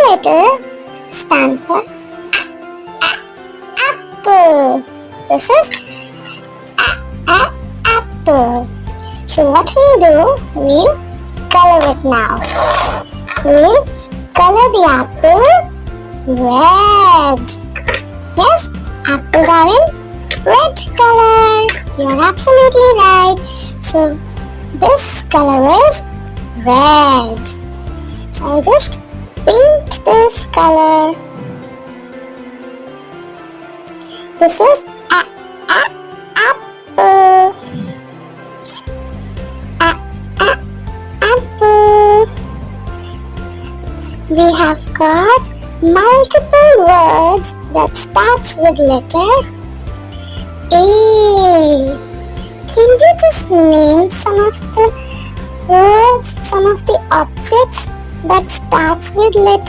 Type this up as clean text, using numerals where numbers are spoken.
letter stands for apple. This is apple. So what we'll do, we'll color it now. We'll color the apple red. Yes, apples are in red color. You're absolutely right. So this color is red. So I'll just paint this color. This is apple. Apple. We have got multiple words that starts with letter A. Can you just name some of the words, some of the objects that starts with letter